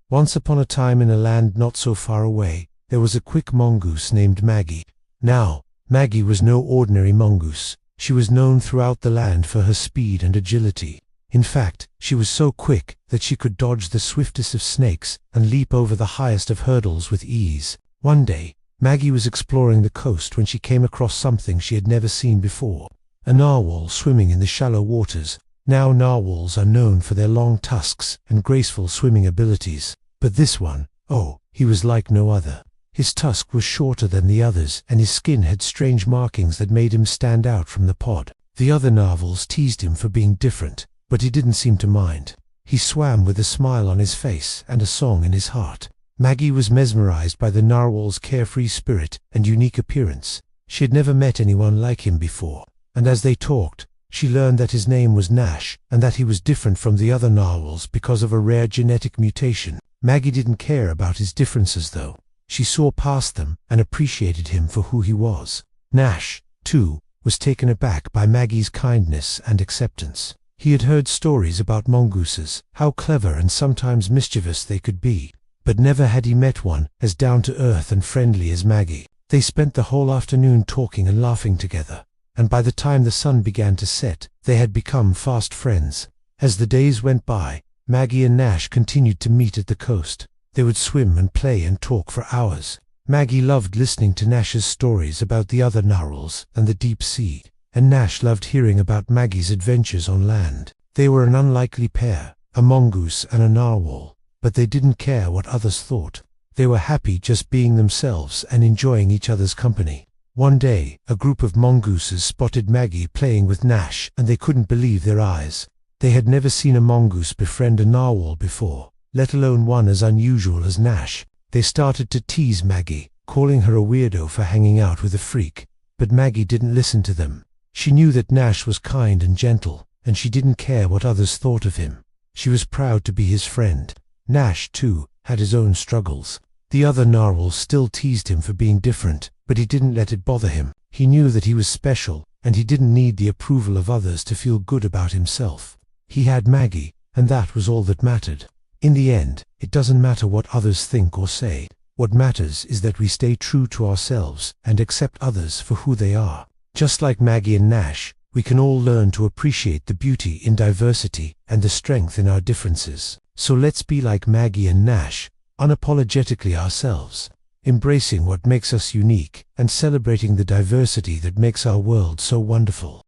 Once upon a time in a land not so far away, there was a quick mongoose named Maggie. Now, Maggie was no ordinary mongoose. She was known throughout the land for her speed and agility. In fact, she was so quick that she could dodge the swiftest of snakes and leap over the highest of hurdles with ease. One day, Maggie was exploring the coast when she came across something she had never seen before. A narwhal swimming in the shallow waters. Now narwhals are known for their long tusks and graceful swimming abilities. But this one, oh, he was like no other. His tusk was shorter than the others, and his skin had strange markings that made him stand out from the pod. The other narwhals teased him for being different, but he didn't seem to mind. He swam with a smile on his face and a song in his heart. Maggie was mesmerized by the narwhal's carefree spirit and unique appearance. She had never met anyone like him before, and as they talked, she learned that his name was Nash and that he was different from the other narwhals because of a rare genetic mutation. Maggie didn't care about his differences though. She saw past them and appreciated him for who he was. Nash, too, was taken aback by Maggie's kindness and acceptance. He had heard stories about mongooses, how clever and sometimes mischievous they could be, but never had he met one as down-to-earth and friendly as Maggie. They spent the whole afternoon talking and laughing together, and by the time the sun began to set, they had become fast friends. As the days went by, Maggie and Nash continued to meet at the coast. They would swim and play and talk for hours. Maggie loved listening to Nash's stories about the other narwhals and the deep sea, and Nash loved hearing about Maggie's adventures on land. They were an unlikely pair, a mongoose and a narwhal, but they didn't care what others thought. They were happy just being themselves and enjoying each other's company. One day, a group of mongooses spotted Maggie playing with Nash, and they couldn't believe their eyes. They had never seen a mongoose befriend a narwhal before, let alone one as unusual as Nash. They started to tease Maggie, calling her a weirdo for hanging out with a freak. But Maggie didn't listen to them. She knew that Nash was kind and gentle, and she didn't care what others thought of him. She was proud to be his friend. Nash, too, had his own struggles. The other narwhals still teased him for being different, but he didn't let it bother him. He knew that he was special, and he didn't need the approval of others to feel good about himself. He had Maggie, and that was all that mattered. In the end, it doesn't matter what others think or say. What matters is that we stay true to ourselves and accept others for who they are. Just like Maggie and Nash, we can all learn to appreciate the beauty in diversity and the strength in our differences. So let's be like Maggie and Nash, unapologetically ourselves, embracing what makes us unique and celebrating the diversity that makes our world so wonderful.